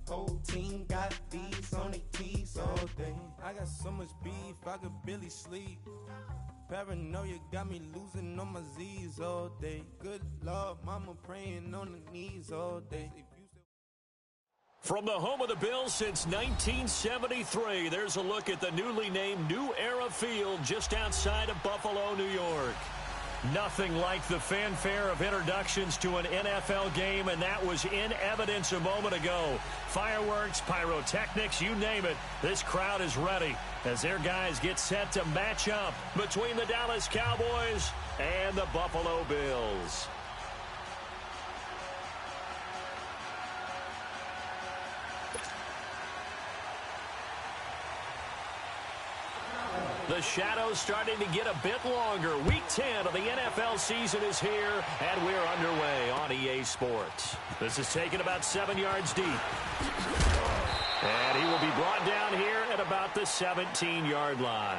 Whole team got these on their tees all day. I got so much beef, I could barely sleep. Paranoia got me losing on my Z's all day. Good Lord, mama praying on the knees all day. From the home of the Bills since 1973, there's a look at the newly named New Era Field just outside of Buffalo, New York. Nothing like the fanfare of introductions to an NFL game, and that was in evidence a moment ago. Fireworks, pyrotechnics, you name it. This crowd is ready as their guys get set to match up between the Dallas Cowboys and the Buffalo Bills. The shadow's starting to get a bit longer. Week 10 of the NFL season is here, and we're underway on EA Sports. This is taken about 7 yards deep. And he will be brought down here at about the 17-yard line.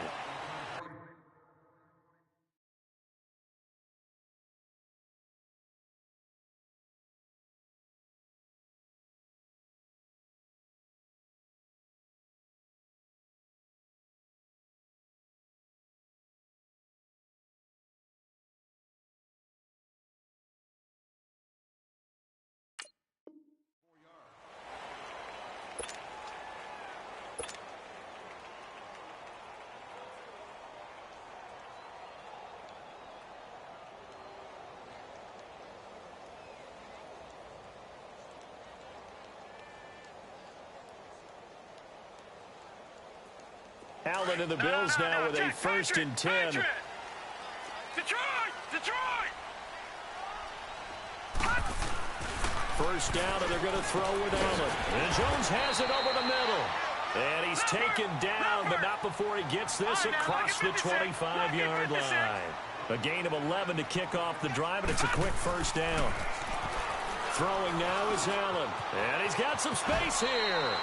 Allen and the Bills now with a 1st and 10. Detroit! First down, and they're going to throw with Allen. And Jones has it over the middle. And he's taken down, but not before he gets this across the 25-yard line. A gain of 11 to kick off the drive, and it's a quick first down. Throwing now is Allen. And he's got some space here.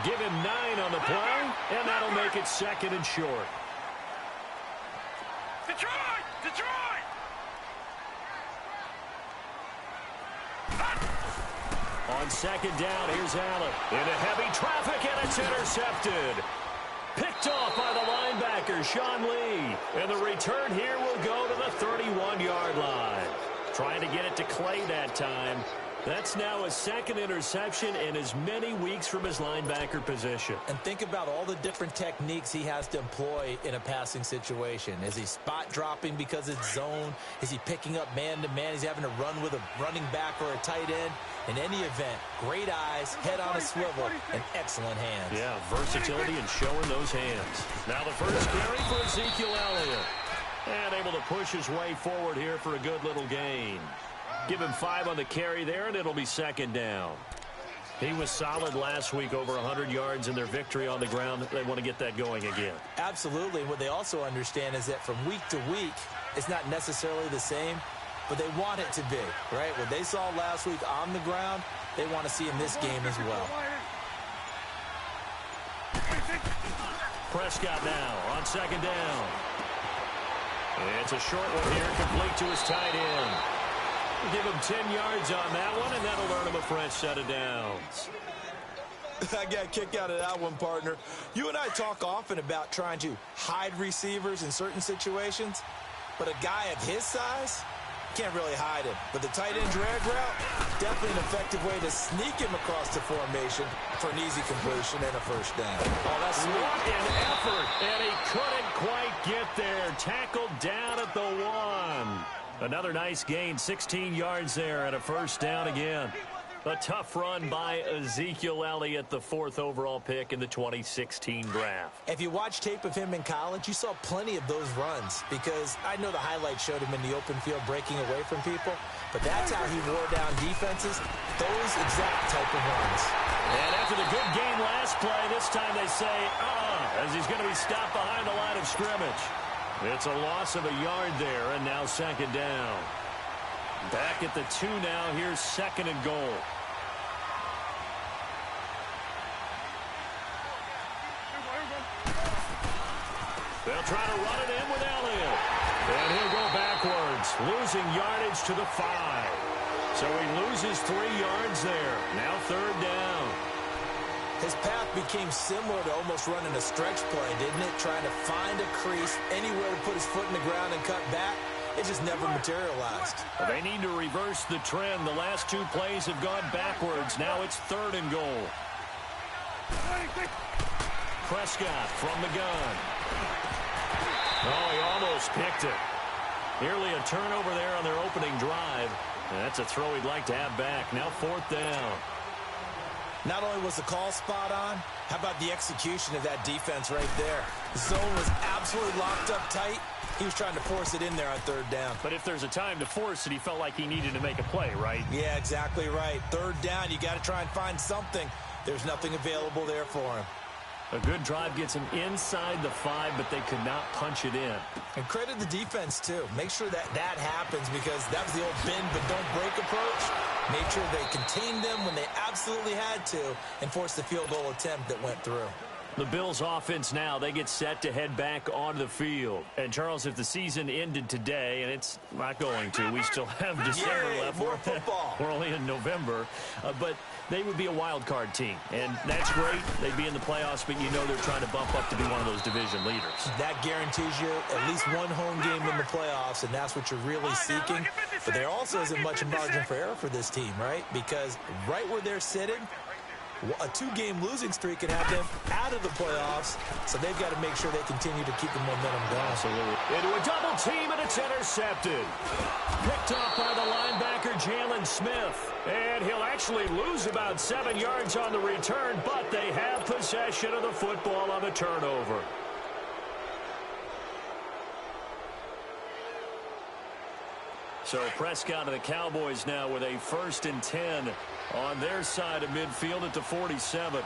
Give him 9 on the play, and that'll make it 2nd and short. Detroit! On 2nd down, here's Allen. Into heavy traffic, and it's intercepted. Picked off by the linebacker, Sean Lee. And the return here will go to the 31-yard line. Trying to get it to Clay that time. That's now a 2nd interception in as many weeks from his linebacker position. And think about all the different techniques he has to employ in a passing situation. Is he spot dropping because it's zone? Is he picking up man-to-man? He's having to run with a running back or a tight end. In any event, great eyes, head on a swivel, and excellent hands. Yeah, versatility and showing those hands. Now the first carry for Ezekiel Elliott. And able to push his way forward here for a good little gain. Give him 5 on the carry there, and it'll be 2nd down. He was solid last week, over 100 yards in their victory on the ground. They want to get that going again. Absolutely. What they also understand is that from week to week, it's not necessarily the same, but they want it to be, right? What they saw last week on the ground, they want to see in this game as well. Prescott now on 2nd down. It's a short one here, complete to his tight end. Give him 10 yards on that one, and that'll earn him a fresh set of downs. I got a kick out of that one, partner. You and I talk often about trying to hide receivers in certain situations, but a guy of his size can't really hide him. But the tight end drag route, definitely an effective way to sneak him across the formation for an easy completion and a first down. Oh, that's what an effort, and he couldn't quite get there. Tackled down at the 1. Another nice gain, 16 yards there, and a first down again. A tough run by Ezekiel Elliott, the 4th overall pick in the 2016 draft. If you watch tape of him in college, you saw plenty of those runs, because I know the highlights showed him in the open field breaking away from people, but that's how he wore down defenses, those exact type of runs. And after the good game last play, this time they say, as he's going to be stopped behind the line of scrimmage. It's a loss of a yard there, and now 2nd down. Back at the 2 now. Here's 2nd and goal. They'll try to run it in with Elliott. And he'll go backwards, losing yardage to the 5. So he loses 3 yards there. Now 3rd down. His path became similar to almost running a stretch play, didn't it? Trying to find a crease, anywhere to put his foot in the ground and cut back. It just never materialized. Well, they need to reverse the trend. The last two plays have gone backwards. Now it's 3rd and goal. Prescott from the gun. Oh, he almost picked it. Nearly a turnover there on their opening drive. And that's a throw he'd like to have back. Now 4th down. Not only was the call spot on, how about the execution of that defense right there? The zone was absolutely locked up tight. He was trying to force it in there on 3rd down. But if there's a time to force it, he felt like he needed to make a play, right? Yeah, exactly right. 3rd down, you got to try and find something. There's nothing available there for him. A good drive gets him inside the 5, but they could not punch it in. And credit the defense, too. Make sure that happens, because that was the old bend but don't break approach. Made sure they contained them when they absolutely had to and forced the field goal attempt that went through. The Bills offense now, they get set to head back onto the field. And, Charles, if the season ended today, and it's not going to, we still have December left. More football. We're only in November. But they would be a wild card team. And that's great. They'd be in the playoffs, but you know they're trying to bump up to be one of those division leaders. That guarantees you at least one home game in the playoffs, and that's what you're really seeking. But there also isn't much margin for error for this team, right? Because right where they're sitting, a 2-game losing streak can have them out of the playoffs, so they've got to make sure they continue to keep the momentum going. Absolutely. Into a double team, and it's intercepted. Picked off by the linebacker, Jalen Smith. And he'll actually lose about 7 yards on the return, but they have possession of the football on the turnover. So Prescott of the Cowboys now with a 1st and 10 on their side of midfield at the 47.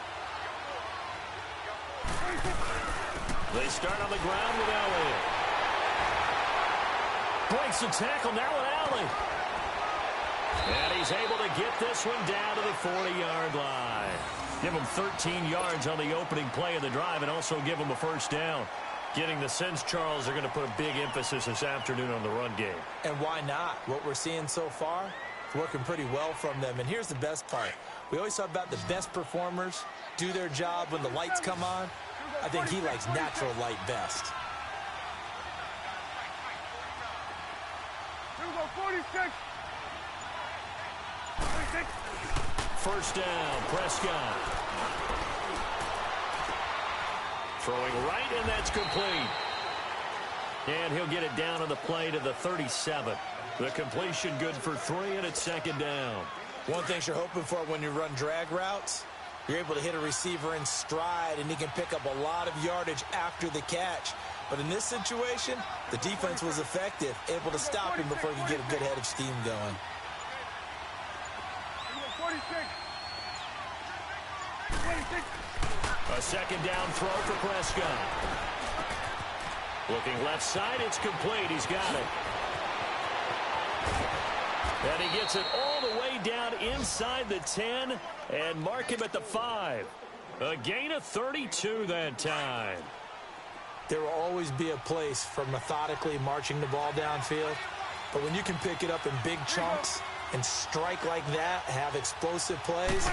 They start on the ground with Elliott. Breaks the tackle now with Alley. And he's able to get this one down to the 40-yard line. Give him 13 yards on the opening play of the drive and also give him a 1st down. Getting the sense, Charles, they're going to put a big emphasis this afternoon on the run game. And why not? What we're seeing so far, it's working pretty well from them. And here's the best part. We always talk about the best performers do their job when the lights come on. I think he likes natural light best. 46. 1st down, Prescott. Throwing right, and that's complete. And he'll get it down on the play to the 37. The completion good for 3, and it's 2nd down. One thing you're hoping for when you run drag routes, you're able to hit a receiver in stride, and he can pick up a lot of yardage after the catch. But in this situation, the defense was effective, able to stop him before he could get a good head of steam going. 26. A 2nd down throw for Prescott. Looking left side, it's complete. He's got it. And he gets it all the way down inside the 10 and mark him at the 5. A gain of 32 that time. There will always be a place for methodically marching the ball downfield. But when you can pick it up in big chunks and strike like that, have explosive plays,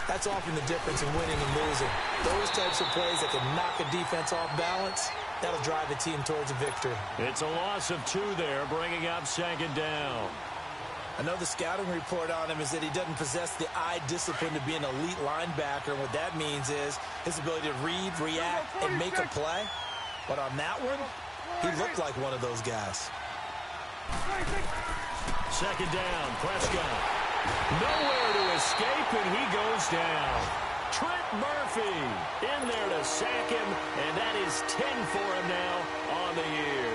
that's often the difference in winning and losing. Those types of plays that can knock a defense off balance, that'll drive a team towards a victory. It's a loss of 2 there, bringing up 2nd down. I know the scouting report on him is that he doesn't possess the eye discipline to be an elite linebacker. And what that means is his ability to read, react, and make a play. But on that one, he looked like one of those guys. 2nd down, Prescott. Nowhere to escape, and he goes down. Trent Murphy in there to sack him, and that is 10 for him now on the year.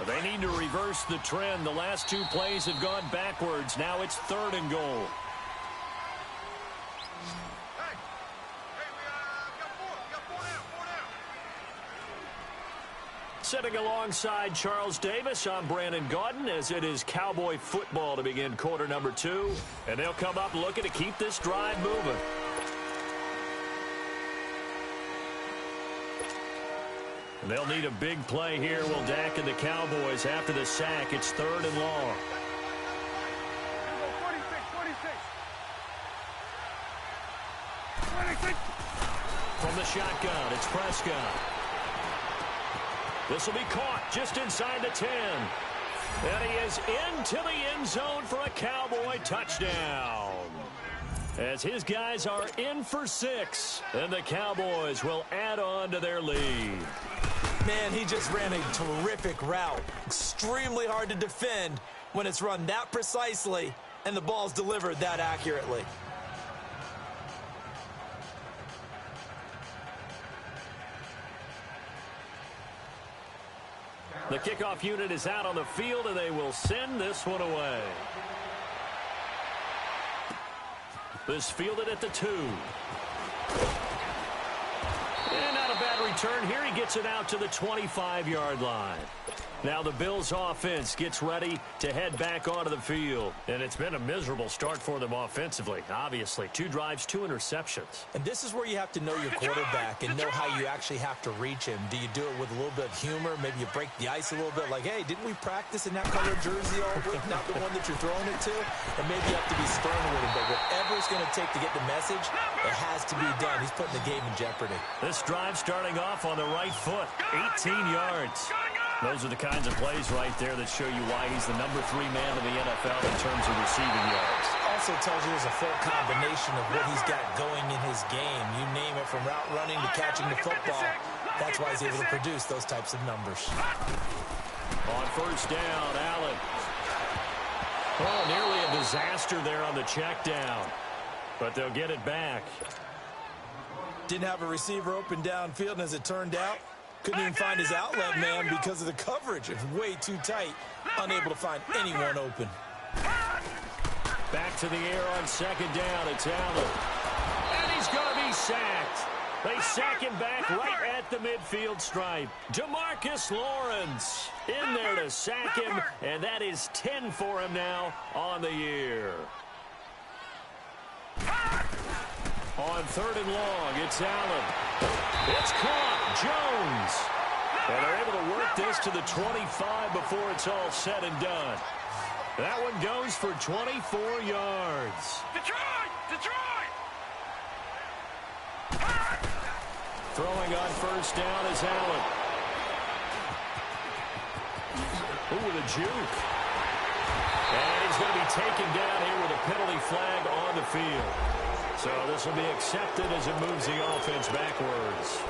They need to reverse the trend. The last 2 plays have gone backwards. Now it's 3rd and goal. Sitting alongside Charles Davis, I'm Brandon Gaudin, as it is Cowboy football to begin quarter number 2. And they'll come up looking to keep this drive moving. They'll need a big play here. Will Dak and the Cowboys after the sack. It's 3rd and long. 26. From the shotgun, it's Prescott. This will be caught just inside the 10. And he is into the end zone for a Cowboy touchdown. As his guys are in for 6. And the Cowboys will add on to their lead. Man, he just ran a terrific route. Extremely hard to defend when it's run that precisely and the ball's delivered that accurately. The kickoff unit is out on the field, and they will send this one away. This fielded at the 2. And not a bad return here. He gets it out to the 25-yard line. Now the Bills offense gets ready to head back onto the field. And it's been a miserable start for them offensively, obviously. 2 drives, 2 interceptions. And this is where you have to know your quarterback and know how you actually have to reach him. Do you do it with a little bit of humor? Maybe you break the ice a little bit like, hey, didn't we practice in that color jersey all week? Not the one that you're throwing it to? And maybe you have to be stern with him. But whatever it's going to take to get the message, it has to be done. He's putting the game in jeopardy. This drive starting off on the right foot. 18 yards. Those are the kinds of plays right there that show you why he's the number 3 man in the NFL in terms of receiving yards. Also tells you there's a full combination of what he's got going in his game. You name it, from route running to catching the football. That's why he's able to produce those types of numbers. On 1st down, Allen. Oh, nearly a disaster there on the check down. But they'll get it back. Didn't have a receiver open downfield, and as it turned out, couldn't even find his outlet man because of the coverage. It's way too tight. Unable to find anyone open. Back to the air on 2nd down. It's Allen. And he's going to be sacked. They sack him back right at the midfield stripe. DeMarcus Lawrence in there to sack him. And that is 10 for him now on the year. On 3rd and long, it's Allen. It's caught. Jones. And they're able to work this to the 25 before it's all said and done. That one goes for 24 yards. Detroit! Detroit! Throwing on 1st down is Allen. Ooh, with a juke. And he's going to be taken down here with a penalty flag on the field. So this will be accepted as it moves the offense backwards.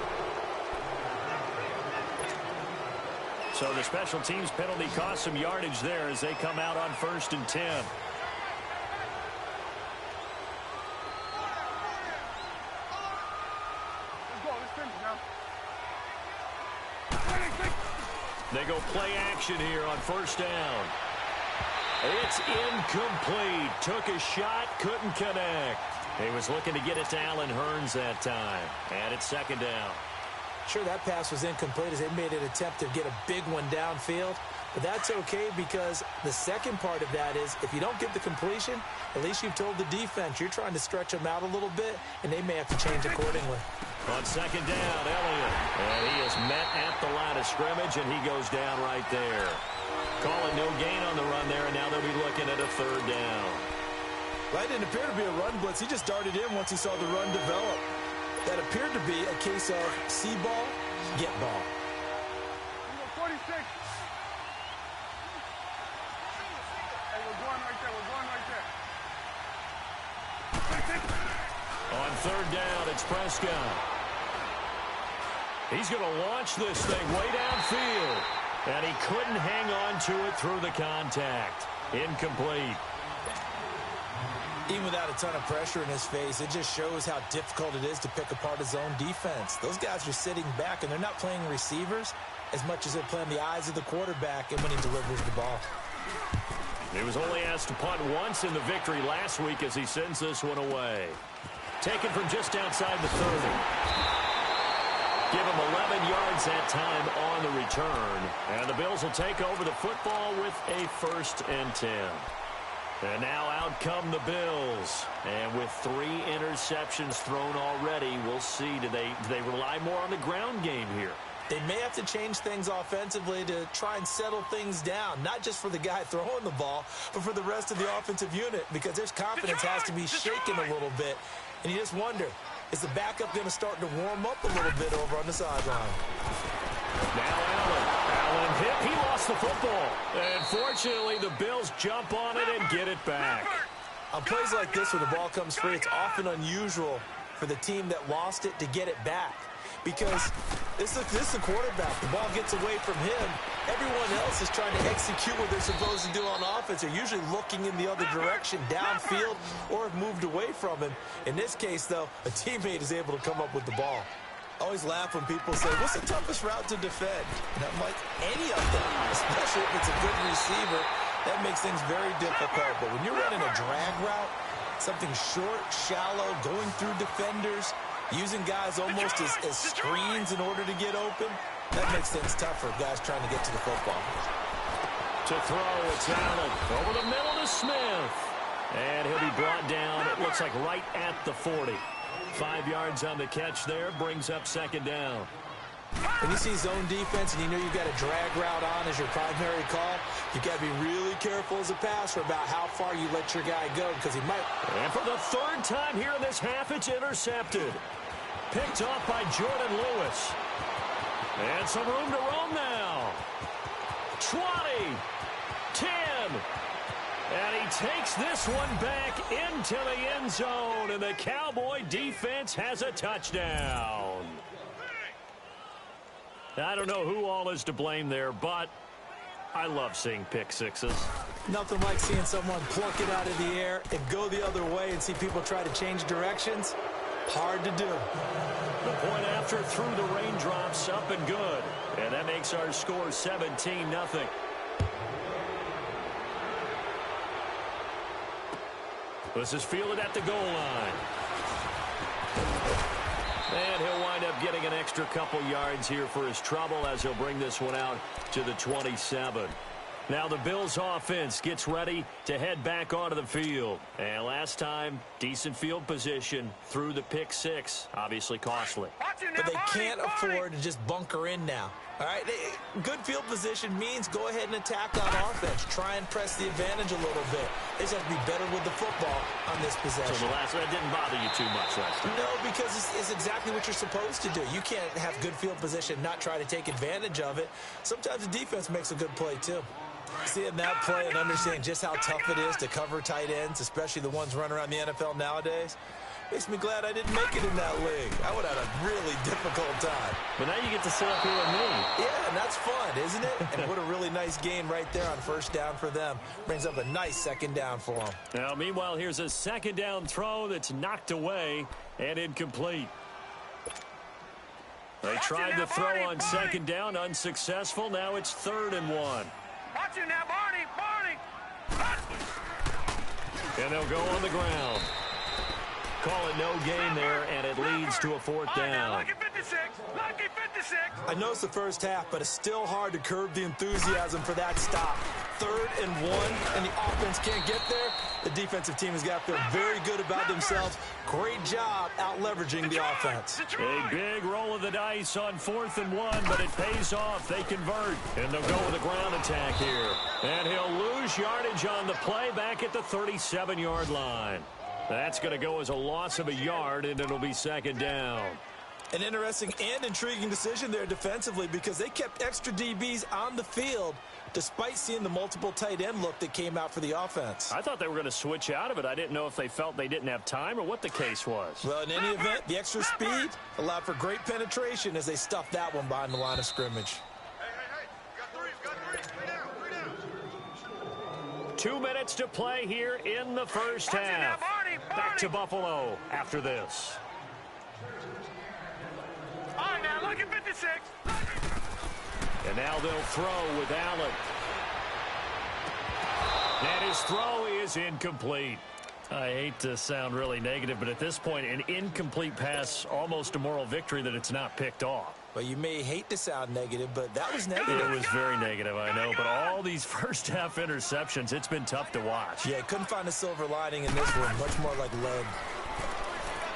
So the special teams penalty cost some yardage there as they come out on 1st and 10. Let's go. Let's finish now. They go play action here on 1st down. It's incomplete. Took a shot, couldn't connect. He was looking to get it to Allen Hurns that time. And it's 2nd down. Sure, that pass was incomplete as they made an attempt to get a big one downfield. But that's okay because the second part of that is if you don't get the completion, at least you've told the defense you're trying to stretch them out a little bit, and they may have to change accordingly. On 2nd down, Elliott. And he is met at the line of scrimmage, and he goes down right there. Calling no gain on the run there, and now they'll be looking at a 3rd down. That didn't appear to be a run blitz. He just darted in once he saw the run develop. That appeared to be a case of see ball, get ball. 46. Hey, we're going right there. We're going right there. On 3rd down, it's Prescott. He's going to launch this thing way downfield. And he couldn't hang on to it through the contact. Incomplete. Even without a ton of pressure in his face, it just shows how difficult it is to pick apart his own defense. Those guys are sitting back, and they're not playing receivers as much as they're playing the eyes of the quarterback and when he delivers the ball. He was only asked to punt once in the victory last week as he sends this one away. Taken from just outside the 30. Give him 11 yards that time on the return. And the Bills will take over the football with a 1st and 10. And now out come the Bills. And with 3 interceptions thrown already, we'll see. Do they rely more on the ground game here? They may have to change things offensively to try and settle things down, not just for the guy throwing the ball, but for the rest of the offensive unit, because their confidence has to be shaken a little bit. And you just wonder, is the backup going to start to warm up a little bit over on the sideline? Now Allen hit. He lost the football. And fortunately, the Bills jump on it and get it back. On plays like this where the ball comes free, it's often unusual for the team that lost it to get it back. Because this is the quarterback. The ball gets away from him. Everyone else is trying to execute what they're supposed to do on offense. They're usually looking in the other direction, downfield, or have moved away from him. In this case, though, a teammate is able to come up with the ball. I always laugh when people say, what's the toughest route to defend? And I'm like, any of them, especially if it's a good receiver. That makes things very difficult. But when you're running a drag route, something short, shallow, going through defenders, using guys almost as screens in order to get open, that makes things tough for guys trying to get to the football. To throw, it's Allen. Over the middle to Smith. And he'll be brought down, it looks like right at the 40. 5 yards on the catch there, brings up second down. When you see zone defense and you know you've got a drag route on as your primary call, you've got to be really careful as a passer about how far you let your guy go, because he might. And for the third time here in this half, it's intercepted. Picked off by Jordan Lewis. And some room to roam now. 20, 10. And he takes this one back into the end zone, and the Cowboy defense has a touchdown. I don't know who all is to blame there, but I love seeing pick sixes. Nothing like seeing someone pluck it out of the air and go the other way and see people try to change directions. Hard to do. The point after through the raindrops, up and good. And that makes our score 17-0. This is fielded at the goal line. And he'll wind up getting an extra couple yards here for his trouble as he'll bring this one out to the 27. Now the Bills offense gets ready to head back onto the field. And last time, decent field position through the pick six. Obviously costly. But they can't afford to just bunker in now. All right, good field position means go ahead and attack on offense. Try and press the advantage a little bit. They just have to be better with the football on this possession. So that didn't bother you too much last time? No, because it's exactly what you're supposed to do. You can't have good field position, not try to take advantage of it. Sometimes the defense makes a good play, too. Seeing that play and understanding just how tough it is to cover tight ends, especially the ones running around the NFL nowadays, makes me glad I didn't make it in that league. I would have had a really difficult time. But now you get to sit up here with me. Yeah, and that's fun, isn't it? And what a really nice gain right there on first down for them. Brings up a nice second down for them. Now, meanwhile, here's a second down throw that's knocked away and incomplete. They tried to throw on second down, unsuccessful. Now it's 3rd and 1. Watch it now, Barney. And they'll go on the ground. Call it no gain there, and it leads to a 4th down. Lucky 56. Lucky 56. I know it's the first half, but it's still hard to curb the enthusiasm for that stop. 3rd and 1, and the offense can't get there. The defensive team has got to feel very good about themselves. Great job out leveraging the offense. A big roll of the dice on 4th and 1, but it pays off. They convert, and they'll go with a ground attack here. And he'll lose yardage on the play back at the 37-yard line. That's going to go as a loss of a yard, and it'll be 2nd down. An interesting and intriguing decision there defensively, because they kept extra DBs on the field despite seeing the multiple tight end look that came out for the offense. I thought they were going to switch out of it. I didn't know if they felt they didn't have time or what the case was. Well, in any event, the extra speed allowed for great penetration as they stuffed that one behind the line of scrimmage. Two minutes to play here in the first half. Back to Buffalo after this. All right, now, look at 56. And now they'll throw with Allen. And his throw is incomplete. I hate to sound really negative, but at this point, an incomplete pass, almost a moral victory that it's not picked off. Well, you may hate to sound negative, but that was negative. It was very negative, I know. But all these first-half interceptions, it's been tough to watch. Yeah, couldn't find a silver lining in this one. Much more like lead.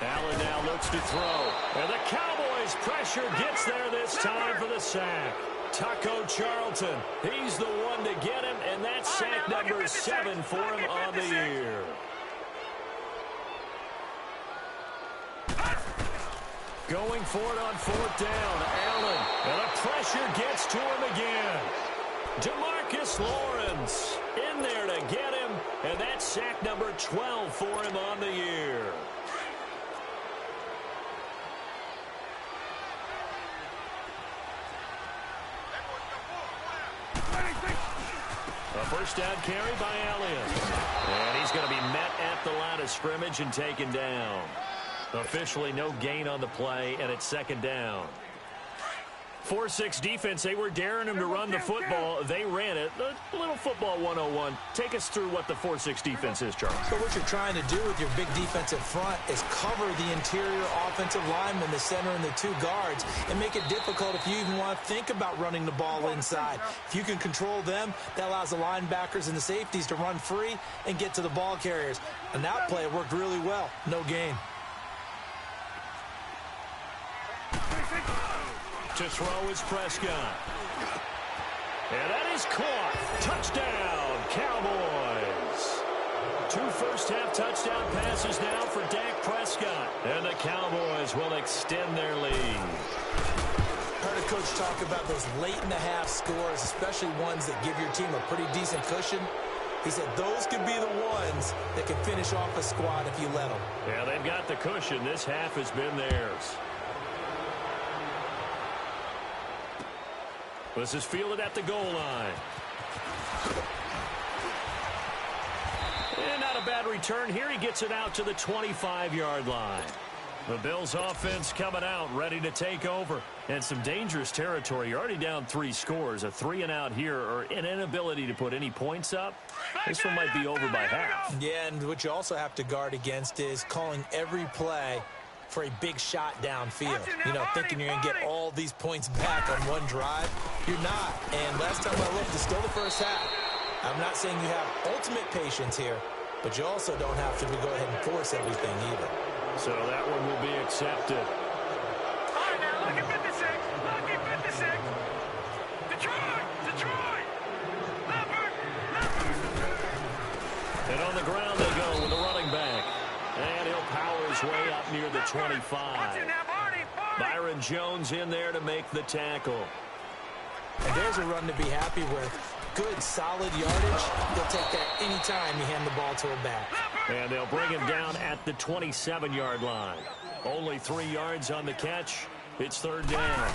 Allen now looks to throw. And the Cowboys Cowboys pressure gets there this time for the sack. Taco Charlton, he's the one to get him, and that's sack number 7 for him on the year. Going for it on 4th down, Allen, and the pressure gets to him again. DeMarcus Lawrence in there to get him, and that's sack number 12 for him on the year. A first down carry by Elliott. And he's going to be met at the line of scrimmage and taken down. Officially no gain on the play, and it's 2nd down. 4-6 defense, they were daring him to run the football. They ran it. A little football 101. Take us through what the 4-6 defense is, Charles. So what you're trying to do with your big defensive front is cover the interior offensive lineman, the center, and the 2 guards, and make it difficult if you even want to think about running the ball inside. If you can control them, that allows the linebackers and the safeties to run free and get to the ball carriers. And that play worked really well. No gain. To throw is Prescott. And that is caught. Touchdown, Cowboys. 2 first-half touchdown passes now for Dak Prescott. And the Cowboys will extend their lead. Heard a coach talk about those late-in-the-half scores, especially ones that give your team a pretty decent cushion. He said those could be the ones that can finish off a squad if you let them. Yeah, they've got the cushion. This half has been theirs. This is fielded at the goal line. And not a bad return here. He gets it out to the 25-yard line. The Bills offense coming out, ready to take over. And some dangerous territory. You're already down 3 scores. A 3-and-out here, or an inability to put any points up. This one might be over by half. Yeah, and what you also have to guard against is calling every play for a big shot downfield. You know, thinking you're going to get all these points back on one drive. You're not. And last time I looked, it's still the first half. I'm not saying you have ultimate patience here, but you also don't have to go ahead and force everything either. So that one will be accepted. All right, now, look at 56. Look at 56. Detroit! Detroit! Leopard! Leopard! And on the ground they go with the running back. And he'll power his way up near the 25. Byron Jones in there to make the tackle. And there's a run to be happy with. Good, solid yardage. They'll take that anytime you hand the ball to a back. And they'll bring him down at the 27-yard line. Only 3 yards on the catch. It's 3rd down.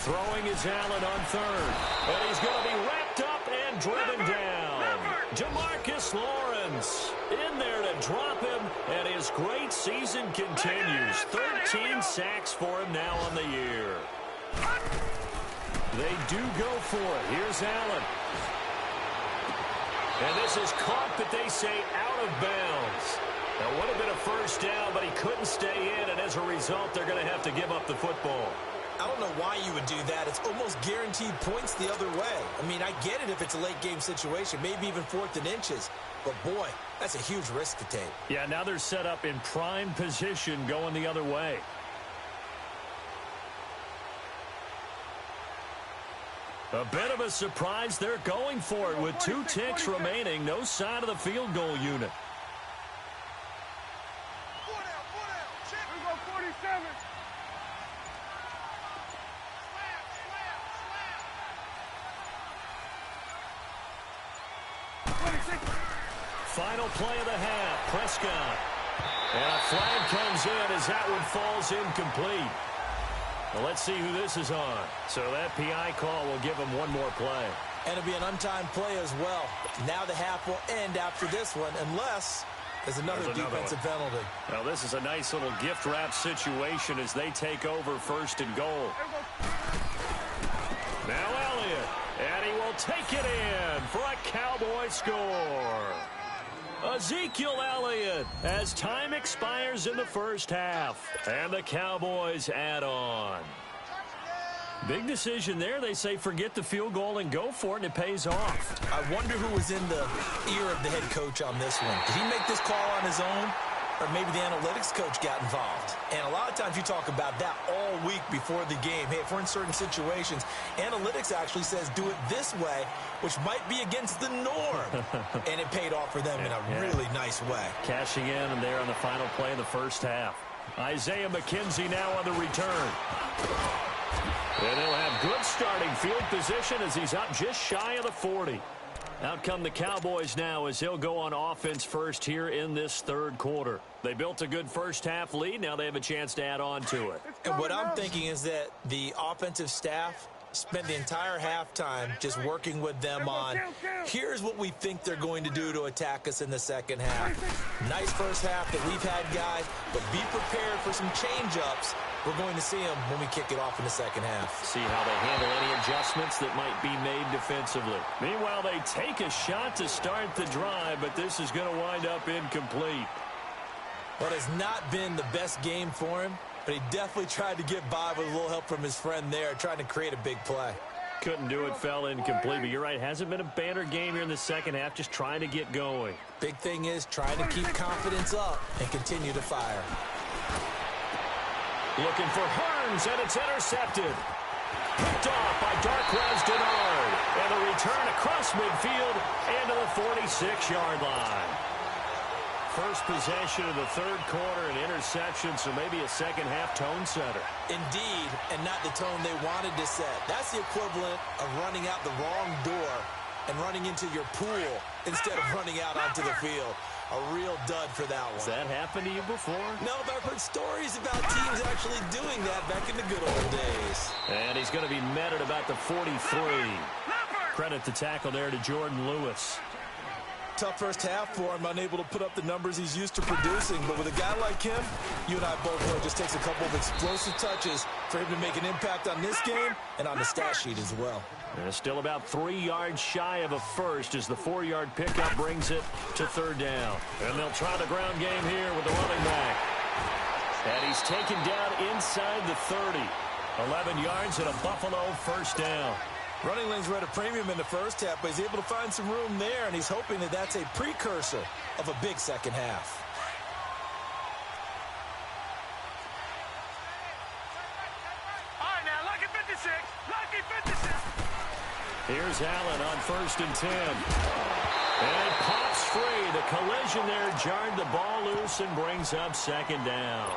Throwing is Allen on 3rd. And he's going to be wrapped up and driven down. DeMarcus Lawrence in there to drop him, and his great season continues. 13 sacks for him now on the year. They do go for it. Here's Allen. And this is caught, but they say out of bounds. That would have been a first down, but he couldn't stay in, and as a result, they're going to have to give up the football. I don't know why you would do that. It's almost guaranteed points the other way. I mean, I get it if it's a late-game situation, maybe even 4th and inches. But, boy, that's a huge risk to take. Yeah, now they're set up in prime position going the other way. A bit of a surprise. They're going for it with 2 ticks remaining. No sign of the field goal unit. We go 47. Final play of the half, Prescott. And a flag comes in as that one falls incomplete. Well, let's see who this is on. So that PI call will give him one more play. And it'll be an untimed play as well. Now the half will end after this one, unless there's another defensive penalty. Now this is a nice little gift wrap situation as they take over 1st and goal. Now Elliott, and he will take it in for a Cowboy score. Ezekiel Elliott as time expires in the first half. And the Cowboys add on. Big decision there. They say forget the field goal and go for it, and it pays off. I wonder who was in the ear of the head coach on this one. Did he make this call on his own? or maybe the analytics coach got involved. And a lot of times you talk about that all week before the game. Hey, if we're in certain situations, analytics actually says do it this way, which might be against the norm. And it paid off for them in a really nice way. Cashing in and there on the final play of the first half. Isaiah McKenzie now on the return. And he'll have good starting field position as he's up just shy of the 40. Out come the Cowboys now as they'll go on offense first here in this third quarter. They built a good first half lead. Now they have a chance to add on to it. And what I'm thinking is that the offensive staff spent the entire halftime just working with them on, here's what we think they're going to do to attack us in the second half. Nice first half that we've had, guys, but be prepared for some change-ups. We're going to see them when we kick it off in the second half. See how they handle any adjustments that might be made defensively. Meanwhile, they take a shot to start the drive, but this is going to wind up incomplete. Well, it has not been the best game for him, but he definitely tried to get by with a little help from his friend there, trying to create a big play. Couldn't do it, fell incomplete, but you're right. Hasn't been a banner game here in the second half, just trying to get going. Big thing is trying to keep confidence up and continue to fire. Looking for Hearns, and it's intercepted. Picked off by Darquez Denard. And a return across midfield into the 46-yard line. First possession of the third quarter, an interception, so maybe a second-half tone setter. Indeed, and not the tone they wanted to set. That's the equivalent of running out the wrong door and running into your pool instead of running out onto the field. A real dud for that one. Has that happened to you before? No, but I've heard stories about teams actually doing that back in the good old days. And he's going to be met at about the 43. Credit the tackle there to Jordan Lewis. Tough first half for him, unable to put up the numbers he's used to producing. But with a guy like him, you and I both know it just takes a couple of explosive touches for him to make an impact on this game and on the stat sheet as well. And still about 3 yards shy of a first as the 4-yard pickup brings it to third down. And they'll try the ground game here with the running back. And he's taken down inside the 30. 11 yards and a Buffalo first down. Running lanes were at a premium in the first half, but he's able to find some room there, and he's hoping that that's a precursor of a big second half. All right, now, lucky 56. Lucky 56. Here's Allen on 1st and 10. And it pops free. The collision there jarred the ball loose and brings up second down.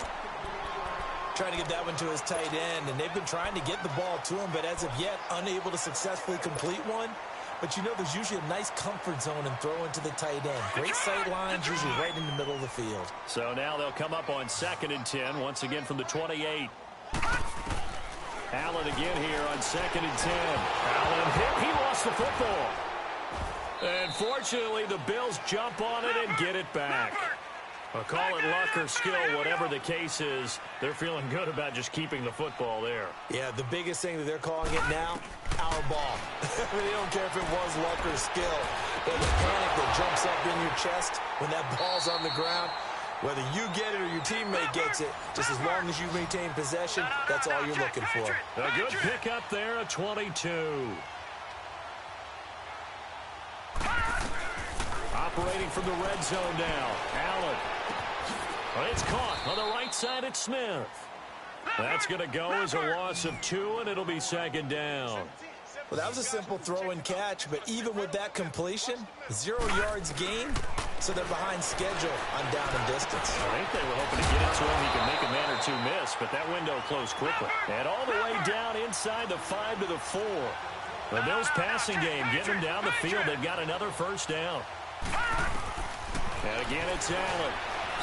Trying to get that one to his tight end, and they've been trying to get the ball to him, but as of yet, unable to successfully complete one. But you know there's usually a nice comfort zone and throw into the tight end. Great sight lines, usually right in the middle of the field. So now they'll come up on 2nd and 10, once again from the 28. Allen again here on 2nd and 10. Allen hit. He lost the football. And fortunately, the Bills jump on it and get it back. I'll call it luck or skill, whatever the case is. They're feeling good about just keeping the football there. Yeah, the biggest thing that they're calling it now, our ball. They don't care if it was luck or skill. But the panic that jumps up in your chest when that ball's on the ground, whether you get it or your teammate gets it, just as long as you maintain possession, that's all you're looking for. A good pick up there, a 22. Operating from the red zone now. Allen. Well, it's caught on the right side at Smith. That's going to go as a loss of 2, and it'll be second down. Well, that was a simple throw and catch, but even with that completion, 0 yards gained, so they're behind schedule on down and distance. I think they were hoping to get it to him. He could make a man or two miss, but that window closed quickly. And all the way down inside the 5 to the 4. The Bills passing game, getting them down the field. They've got another first down. And again, it's Allen.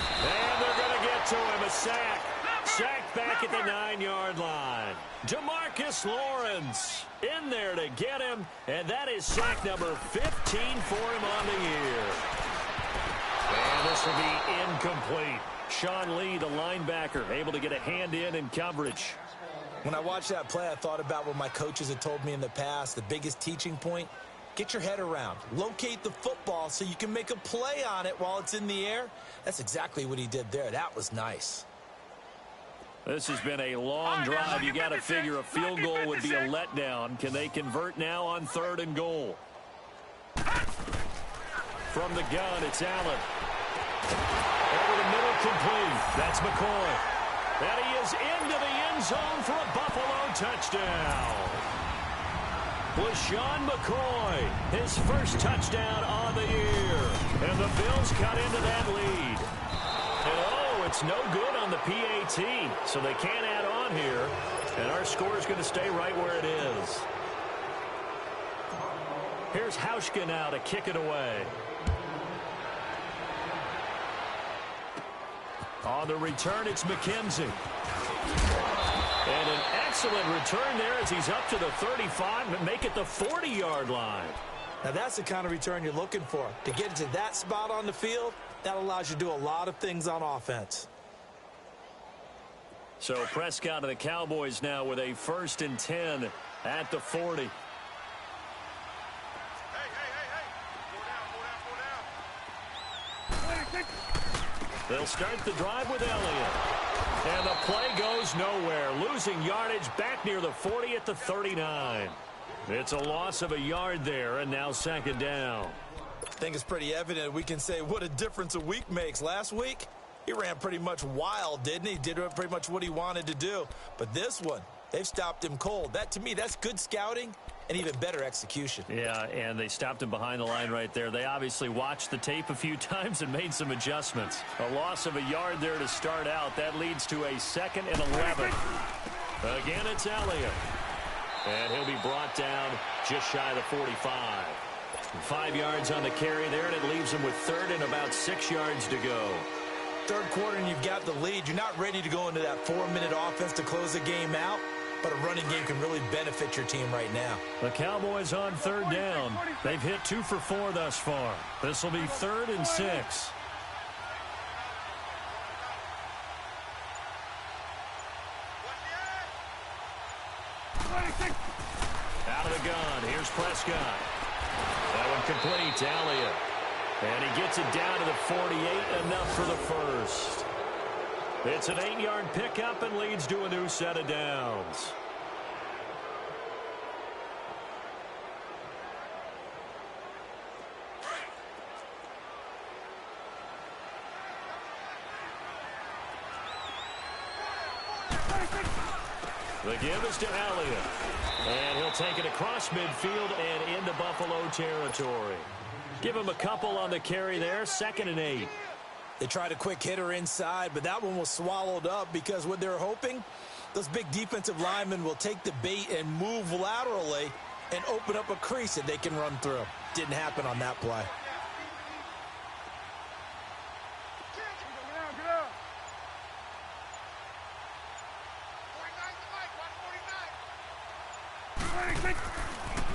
And they're going to get to him, a sack. Sacked back at the 9-yard line. DeMarcus Lawrence in there to get him, and that is sack number 15 for him on the year. And this will be incomplete. Sean Lee, the linebacker, able to get a hand in coverage. When I watched that play, I thought about what my coaches had told me in the past. The biggest teaching point, get your head around. Locate the football so you can make a play on it while it's in the air. That's exactly what he did there. That was nice. This has been a long drive. You got to figure a field goal would be a letdown. Can they convert now on 3rd and goal? From the gun, it's Allen. Over the middle, complete. That's McCoy. And he is into the end zone for a Buffalo touchdown. LaShawn McCoy, his first touchdown on the year. And the Bills cut into that lead. And oh, it's no good on the PAT, so they can't add on here. And our score is going to stay right where it is. Here's Hauschka now to kick it away. On the return, it's McKenzie. And an excellent return there as he's up to the 35 and make it the 40-yard line. Now, that's the kind of return you're looking for. To get to that spot on the field, that allows you to do a lot of things on offense. So Prescott and the Cowboys now with a 1st and 10 at the 40. They'll start the drive with Elliott. And the play goes nowhere. Losing yardage back near the 40 at the 39. It's a loss of a yard there, and now 2nd down. I think it's pretty evident we can say what a difference a week makes. Last week, he ran pretty much wild, didn't he? Did pretty much what he wanted to do. But this one, they've stopped him cold. That, to me, that's good scouting and even better execution. Yeah, and they stopped him behind the line right there. They obviously watched the tape a few times and made some adjustments. A loss of a yard there to start out. That leads to a 2nd and 11. Again, it's Elliott. And he'll be brought down just shy of the 45. 5 yards on the carry there, and it leaves him with 3rd and about 6 yards to go. 3rd quarter, and you've got the lead. You're not ready to go into that 4-minute offense to close the game out, but a running game can really benefit your team right now. The Cowboys on 3rd down. They've hit 2 for 4 thus far. This will be 3rd and 6. Out of the gun. Here's Prescott. That one complete to Elliott. And he gets it down to the 48, enough for the 1st. It's an 8-yard pickup and leads to a new set of downs. The give is to Elliott. And he'll take it across midfield and into Buffalo territory. Give him a couple on the carry there, 2nd and 8. They tried a quick hitter inside, but that one was swallowed up because what they're hoping, those big defensive linemen will take the bait and move laterally and open up a crease that they can run through. Didn't happen on that play.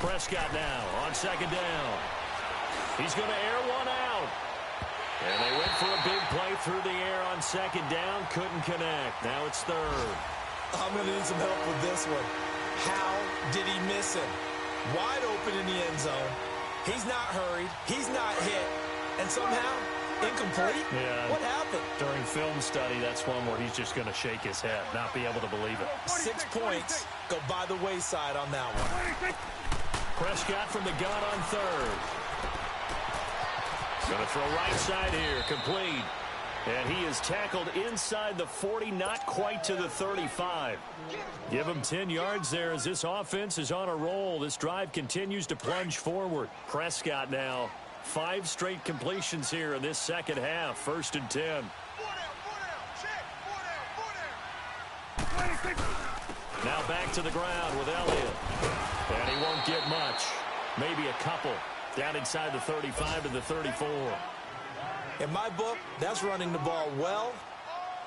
Prescott now on 2nd down. He's going to air one out. And they went for a big play through the air on 2nd down. Couldn't connect. Now it's 3rd. I'm going to need some help with this one. How did he miss him? Wide open in the end zone. He's not hurried. He's not hit. And somehow, incomplete? Yeah. What happened? During film study, that's one where he's just going to shake his head, not be able to believe it. 6 points go by the wayside on that one. Prescott from the gun on 3rd. Going to throw right side here, complete. And he is tackled inside the 40, not quite to the 35. Give him 10 yards there as this offense is on a roll. This drive continues to plunge forward. Prescott now, 5 straight completions here in this 2nd half, 1st and 10. Now back to the ground with Elliott. And he won't get much. Maybe a couple. Down inside the 35 to the 34. In my book, that's running the ball well,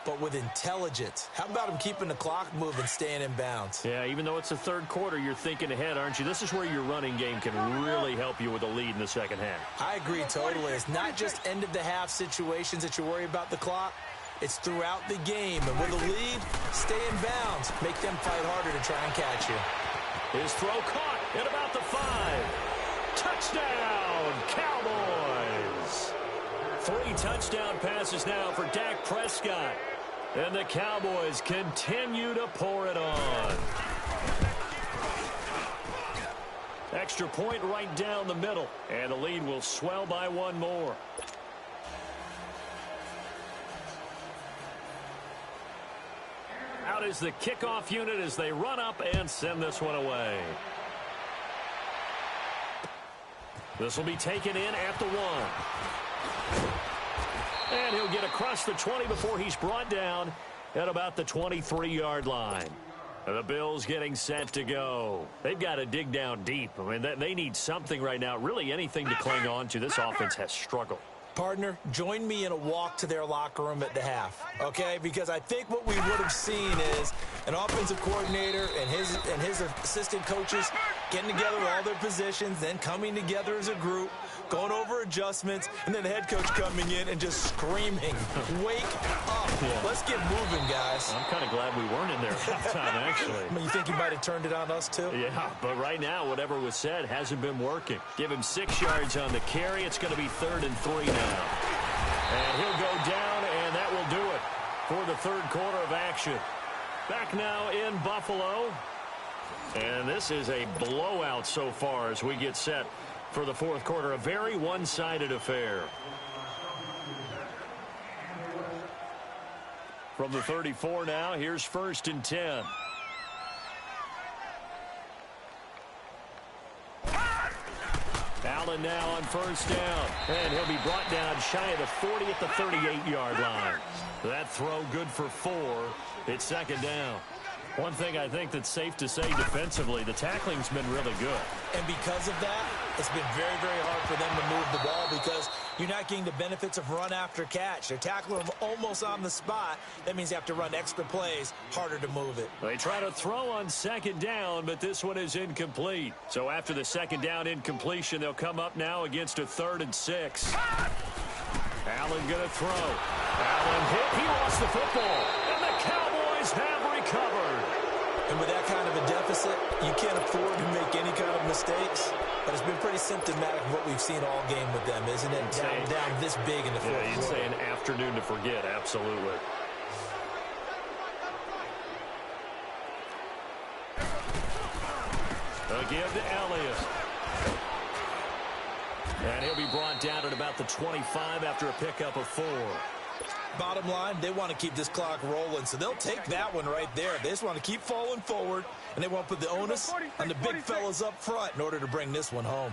but with intelligence. How about him keeping the clock moving, staying in bounds? Yeah, even though it's the 3rd quarter, you're thinking ahead, aren't you? This is where your running game can really help you with a lead in the 2nd half. I agree totally. It's not just end-of-the-half situations that you worry about the clock. It's throughout the game. And with a lead, stay in bounds. Make them fight harder to try and catch you. His throw caught at about the 5. Touchdown, Cowboys! 3 touchdown passes now for Dak Prescott. And the Cowboys continue to pour it on. Extra point right down the middle. And the lead will swell by 1 more. out is the kickoff unit as they run up and send this one away. This will be taken in at the 1. And he'll get across the 20 before he's brought down at about the 23-yard line. The Bills getting set to go. They've got to dig down deep. I mean, they need something right now, really anything to cling on to. This offense has struggled. Partner, join me in a walk to their locker room at the half, okay? Because I think what we would have seen is an offensive coordinator and his assistant coaches getting together with all their positions, then coming together as a group, going over adjustments, and then the head coach coming in and just screaming, wake up. Yeah. Let's get moving, guys. I'm kind of glad we weren't in there at that time, actually. I mean, you think he might have turned it on us, too? Yeah, but right now, whatever was said hasn't been working. Give him 6 yards on the carry. It's going to be 3rd and 3 now. And he'll go down, and that will do it for the third quarter of action. Back now in Buffalo. And this is a blowout so far as we get set for the fourth quarter. A very one-sided affair. From the 34 now, here's 1st and 10. Allen now on 1st down. And he'll be brought down shy of the 40 at the 38-yard line. That throw good for 4. It's 2nd down. One thing I think that's safe to say defensively, the tackling's been really good. And because of that, it's been very, very hard for them to move the ball because you're not getting the benefits of run after catch. They're tackling them almost on the spot. That means you have to run extra plays, harder to move it. They try to throw on 2nd down, but this one is incomplete. So after the 2nd down incompletion, they'll come up now against a 3rd and 6. Allen going to throw. Allen hit. He lost the football. And the Cowboys have recovered. And with that kind of a deficit, you can't afford to make any kind of mistakes. But it's been pretty symptomatic of what we've seen all game with them, isn't it? Down this big in the fourth quarter. You'd say an afternoon to forget, absolutely. Again to Elliott. And he'll be brought down at about the 25 after a pickup of 4. Bottom line, they want to keep this clock rolling, so they'll take that one right there. They just want to keep falling forward, and they want to put the onus on the big fellas up front in order to bring this one home.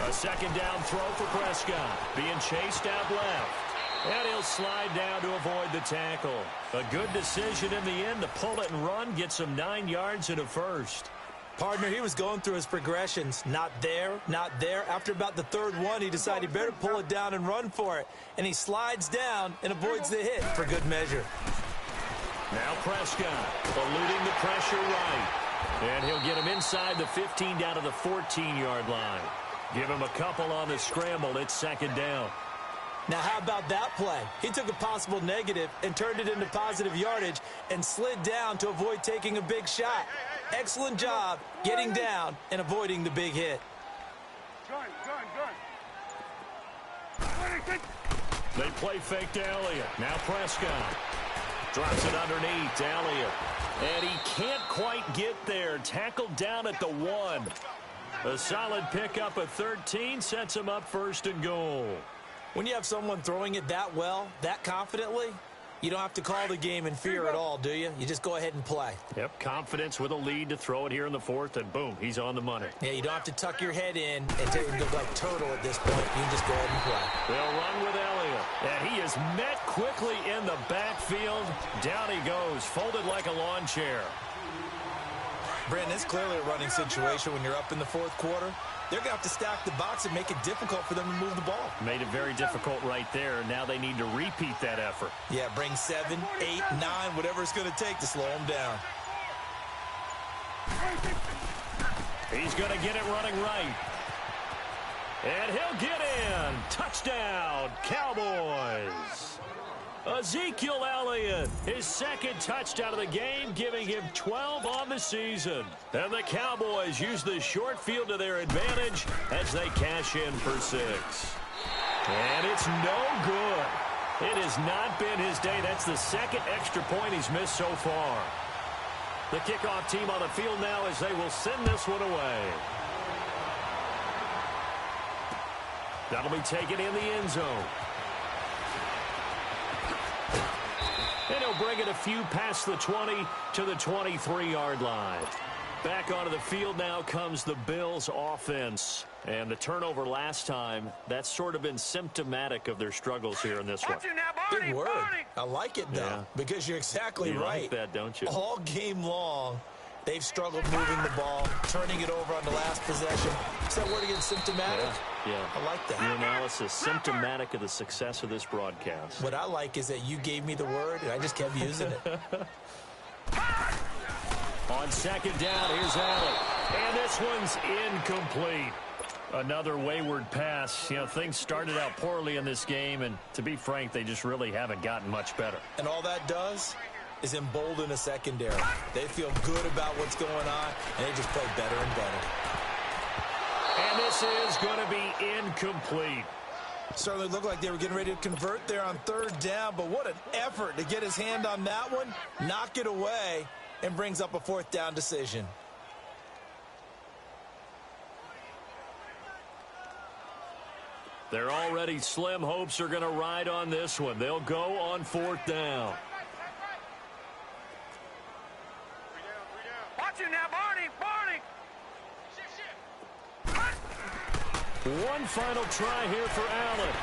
A 2nd down throw for Prescott. Being chased out left. And he'll slide down to avoid the tackle. A good decision in the end to pull it and run, get some 9 yards and a 1st. Partner, he was going through his progressions. Not there, not there. After about the 3rd one, he decided he better pull it down and run for it. And he slides down and avoids the hit for good measure. Now Prescott eluding the pressure right. And he'll get him inside the 15 down to the 14-yard line. Give him a couple on the scramble. It's 2nd down. Now, how about that play? He took a possible negative and turned it into positive yardage and slid down to avoid taking a big shot. Excellent job getting down and avoiding the big hit. They play fake to Elliott. Now Prescott drops it underneath to Elliott. And he can't quite get there. Tackled down at the 1. A solid pickup of 13 sets him up 1st and goal. When you have someone throwing it that well, that confidently, you don't have to call the game in fear at all, do you? You just go ahead and play. Yep, confidence with a lead to throw it here in the 4th, and boom, he's on the money. Yeah, you don't have to tuck your head in and take it like turtle at this point. You can just go ahead and play. They'll run with Elliott, and he is met quickly in the backfield. Down he goes, folded like a lawn chair. Brandon, it's clearly a running situation when you're up in the 4th quarter. They're going to have to stack the box and make it difficult for them to move the ball. Made it very difficult right there. Now they need to repeat that effort. Yeah, bring 7, 8, 9, whatever it's going to take to slow them down. He's going to get it running right. And he'll get in. Touchdown, Cowboys. Ezekiel Elliott, his 2nd touchdown of the game, giving him 12 on the season. And the Cowboys use the short field to their advantage as they cash in for 6. And it's no good. It has not been his day. That's the 2nd extra point he's missed so far. The kickoff team on the field now as they will send this one away. That'll be taken in the end zone. And he'll bring it a few past the 20 to the 23-yard line. Back onto the field now comes the Bills offense. And the turnover last time, that's sort of been symptomatic of their struggles here in this one. Big word. I like it, though, because you're exactly right. You like that, don't you? All game long, they've struggled moving the ball, turning it over on the last possession. Is that word again, symptomatic? Yeah. I like that. Your analysis, symptomatic of the success of this broadcast. What I like is that you gave me the word, and I just kept using it. On second down, here's Allen. And this one's incomplete. Another wayward pass. You know, things started out poorly in this game, and to be frank, they just really haven't gotten much better. And all that does is embolden a secondary. They feel good about what's going on, and they just play better and better. And this is going to be incomplete. Certainly looked like they were getting ready to convert there on third down, but what an effort to get his hand on that one, knock it away, and brings up a fourth down decision. Their already slim hopes are going to ride on this one. They'll go on fourth down. Watch it now, Barney. One final try here for Allen.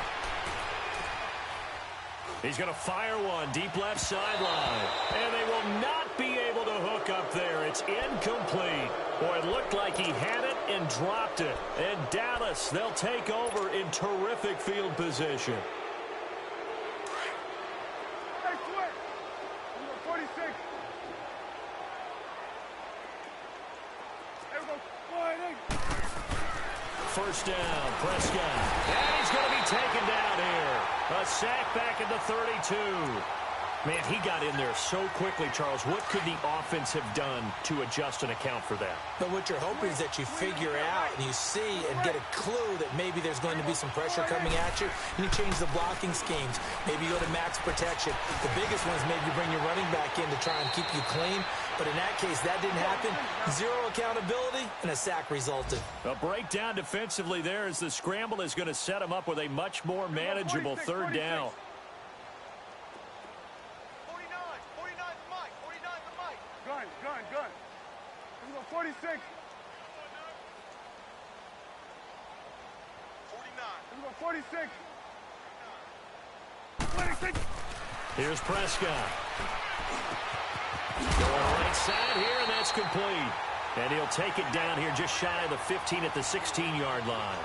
He's going to fire one deep left sideline. And they will not be able to hook up there. It's incomplete. Boy, it looked like he had it and dropped it. And Dallas, they'll take over in terrific field position. Hey, Swift. Number 46. There we go. First down, Prescott. And he's going to be taken down here. A sack back at the 32. Man, he got in there so quickly, Charles. What could the offense have done to adjust and account for that? But what you're hoping is that you figure out and you see and get a clue that maybe there's going to be some pressure coming at you, and you change the blocking schemes. Maybe you go to max protection. The biggest one is maybe you bring your running back in to try and keep you clean. But in that case, that didn't happen. Zero accountability, and a sack resulted. A breakdown defensively there as the scramble is going to set him up with a much more manageable third down. 46. 46. 26. Here's Prescott. Going right side here, and that's complete. And he'll take it down here just shy of the 15 at the 16-yard line.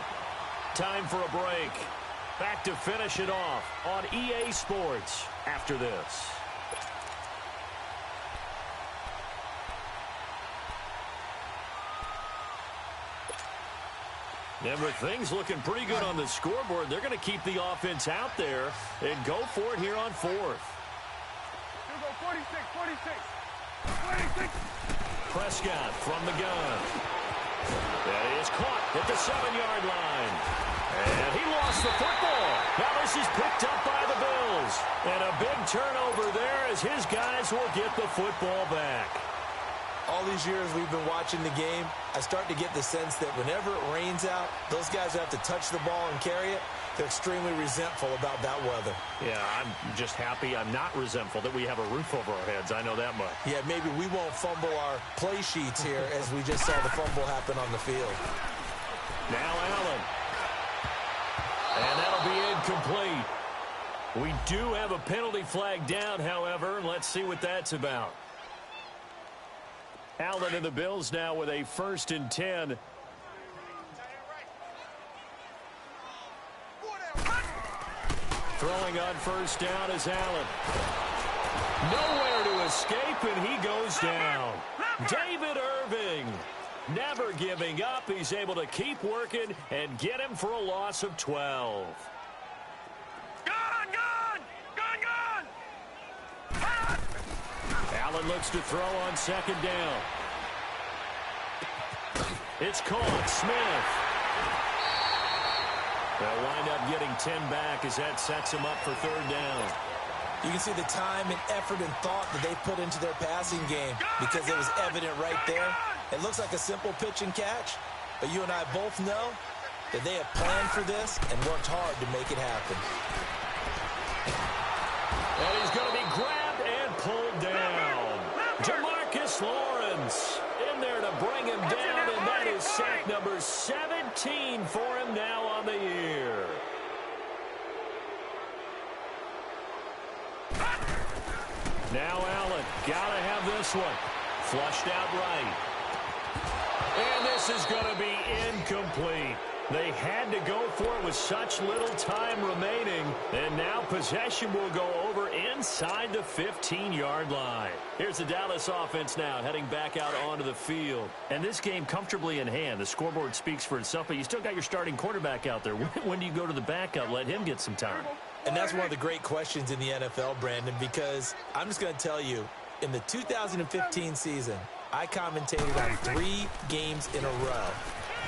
Time for a break. Back to finish it off on EA Sports after this. And with things looking pretty good on the scoreboard, they're going to keep the offense out there and go for it here on fourth. Here we go, 46, 46. 26. Prescott from the gun. That is caught at the 7-yard line. And he lost the football. Now this is picked up by the Bills. And a big turnover there as his guys will get the football back. All these years we've been watching the game, I start to get the sense that whenever it rains out, those guys who have to touch the ball and carry it, they're extremely resentful about that weather. Yeah, I'm just happy I'm not resentful that we have a roof over our heads. I know that much. Yeah, maybe we won't fumble our play sheets here as we just saw the fumble happen on the field. Now Allen. And that'll be incomplete. We do have a penalty flag down, however. Let's see what that's about. Allen and the Bills now with a 1st and 10. Throwing on first down is Allen. Nowhere to escape, and he goes down. David Irving, never giving up. He's able to keep working and get him for a loss of 12. Allen looks to throw on 2nd down. It's caught. Smith. They'll wind up getting 10 back as that sets him up for 3rd down. You can see the time and effort and thought that they put into their passing game because it was evident right there. It looks like a simple pitch and catch, but you and I both know that they have planned for this and worked hard to make it happen. And he's going to be grabbed and sack number 17 for him now on the year. Now Allen, gotta have this one. Flushed out right. And this is going to be incomplete. They had to go for it with such little time remaining. And now possession will go over inside the 15-yard line. Here's the Dallas offense now heading back out onto the field. And this game comfortably in hand. The scoreboard speaks for itself, but you still got your starting quarterback out there. When do you go to the backup? Let him get some time. And that's one of the great questions in the NFL, Brandon, because I'm just going to tell you, in the 2015 season, I commentated on 3 games in a row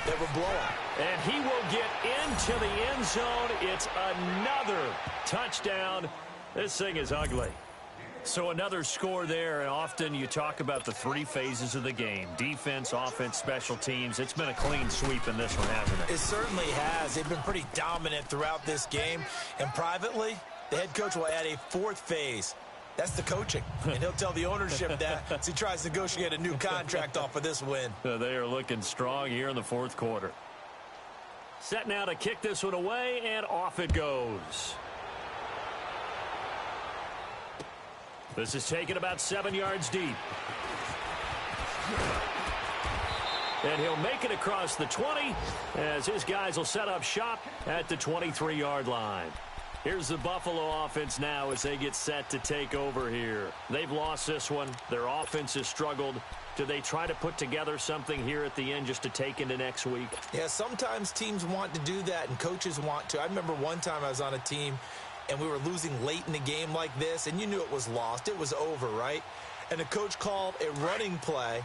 that were blowout. And he will get into the end zone. It's another touchdown. This thing is ugly. So another score there, and often you talk about the 3 phases of the game. Defense, offense, special teams. It's been a clean sweep in this one, hasn't it? It certainly has. They've been pretty dominant throughout this game. And privately, the head coach will add a 4th phase. That's the coaching. And he'll tell the ownership that as he tries to negotiate a new contract off of this win. They are looking strong here in the 4th quarter. Set now to kick this one away, and off it goes. This is taken about 7 yards deep. And he'll make it across the 20 as his guys will set up shop at the 23-yard line. Here's the Buffalo offense now as they get set to take over here. They've lost this one. Their offense has struggled. Do they try to put together something here at the end just to take into next week? Yeah, sometimes teams want to do that and coaches want to. I remember one time I was on a team and we were losing late in the game like this, and you knew it was lost. It was over, right? And the coach called a running play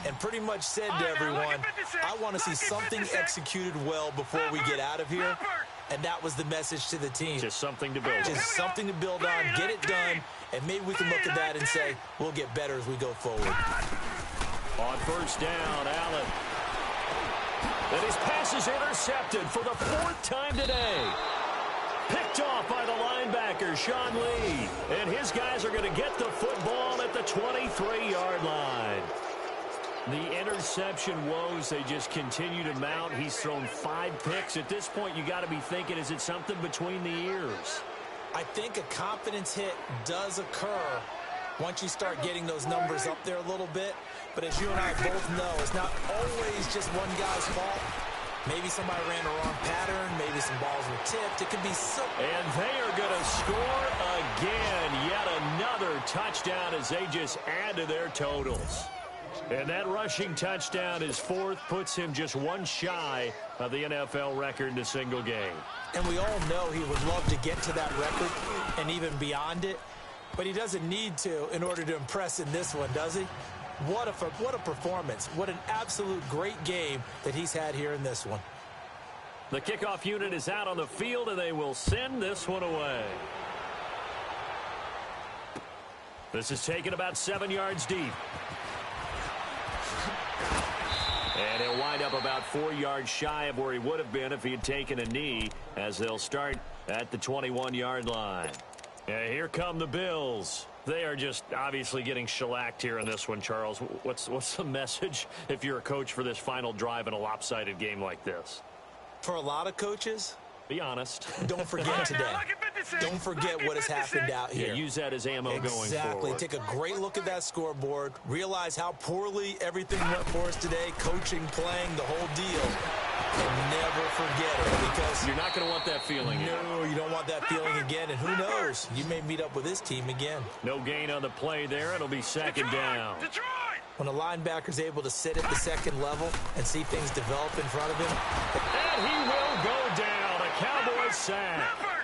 and pretty much said to everyone, I want to see something executed well before we get out of here. And that was the message to the team. Just something to build on. Just something to build on, get it done, and maybe we can look at that and say, we'll get better as we go forward. On first down, Allen. And his pass is intercepted for the 4th time today. Picked off by the linebacker, Sean Lee. And his guys are going to get the football at the 23-yard line. The interception woes, they just continue to mount. He's thrown 5 picks. At this point, you got to be thinking, is it something between the ears? I think a confidence hit does occur once you start getting those numbers up there a little bit. But as you and I both know, it's not always just one guy's fault. Maybe somebody ran the wrong pattern. Maybe some balls were tipped. It could be so. And they are going to score again. Yet another touchdown as they just add to their totals. And that rushing touchdown, his 4th, puts him just 1 shy of the NFL record in a single game. And we all know he would love to get to that record and even beyond it. But he doesn't need to in order to impress in this one, does he? What a performance. What an absolute great game that he's had here in this one. The kickoff unit is out on the field, and they will send this one away. This is taken about 7 yards deep. And he'll wind up about 4 yards shy of where he would have been if he had taken a knee, as they'll start at the 21-yard line. And here come the Bills. They are just obviously getting shellacked here in this one, Charles. What's the message if you're a coach for this final drive in a lopsided game like this? For a lot of coaches, be honest. Don't forget today. Don't forget what has happened out here. Yeah, use that as ammo going forward. Exactly. Take a great look at that scoreboard. Realize how poorly everything went for us today. Coaching, playing, the whole deal. And never forget it, because you're not going to want that feeling. No, you don't want that feeling again. And who knows? You may meet up with this team again. No gain on the play there. It'll be 2nd down. When a linebacker's able to sit at the 2nd level and see things develop in front of him. And he will go down. A Cowboy sack.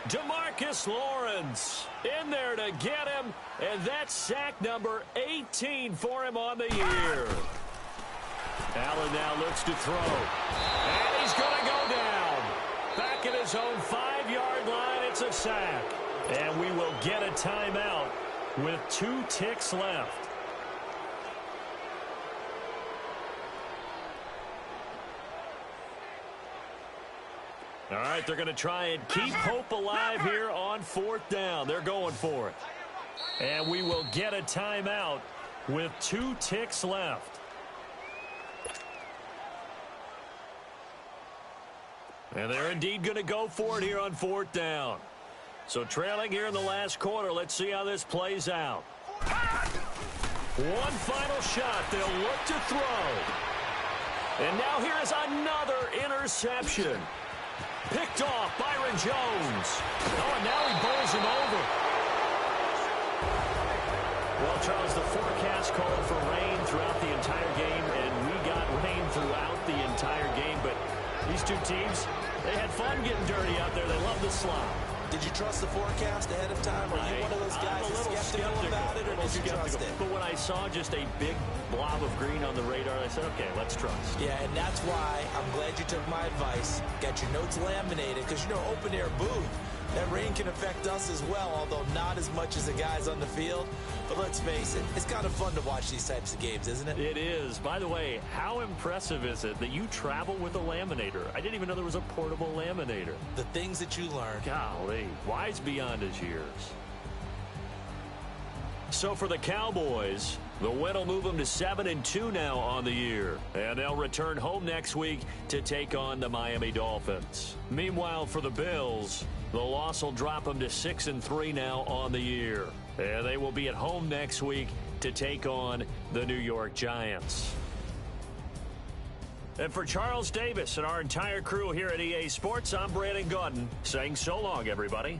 DeMarcus Lawrence in there to get him. And that's sack number 18 for him on the year. Allen now looks to throw. And he's going to go down. Back at his own 5-yard line, it's a sack. And we will get a timeout with 2 ticks left. All right, they're going to try and keep hope alive here on 4th down. They're going for it. And we will get a timeout with 2 ticks left. And they're indeed going to go for it here on 4th down. So trailing here in the last quarter, let's see how this plays out. One final shot. They'll look to throw. And now here is another interception. Picked off Byron Jones. Oh, and now he bowls him over. Well, Charles, the forecast called for rain throughout the entire game, and we got rain throughout the entire game. But these two teams, they had fun getting dirty out there. They love the slop. Did you trust the forecast ahead of time? Are you one of those guys that's skeptical about it, or did you trust it? But when I saw just a big blob of green on the radar, I said, okay, let's trust. Yeah, and that's why I'm glad you took my advice. Got your notes laminated, because, open-air booth, that rain can affect us as well, although not as much as the guys on the field. But let's face it, it's kind of fun to watch these types of games, isn't it? It is. By the way, how impressive is it that you travel with a laminator? I didn't even know there was a portable laminator. The things that you learn. Golly, wise beyond his years. So for the Cowboys, the win will move them to 7-2 now on the year. And they'll return home next week to take on the Miami Dolphins. Meanwhile, for the Bills, the loss will drop them to 6-3 now on the year. And they will be at home next week to take on the New York Giants. And for Charles Davis and our entire crew here at EA Sports, I'm Brandon Gaudin saying so long, everybody.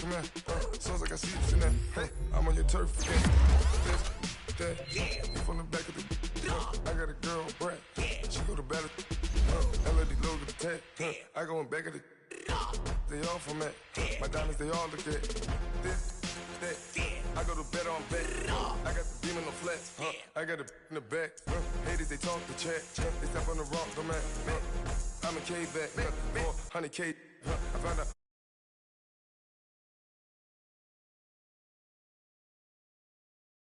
man. Sounds like I see you in that. Hey, I'm on your turf again. You from the back of the. I got a girl, Brad. She go to battle. LOD logo the tag. I go in back of the. They all from that. My diamonds, they all look at. This, that. I go to bet on bet. I got the demon on flat. I got it in the back. Haters, they talk the chat. They step on the rock, the man. I'm a K back. 400K. I found out.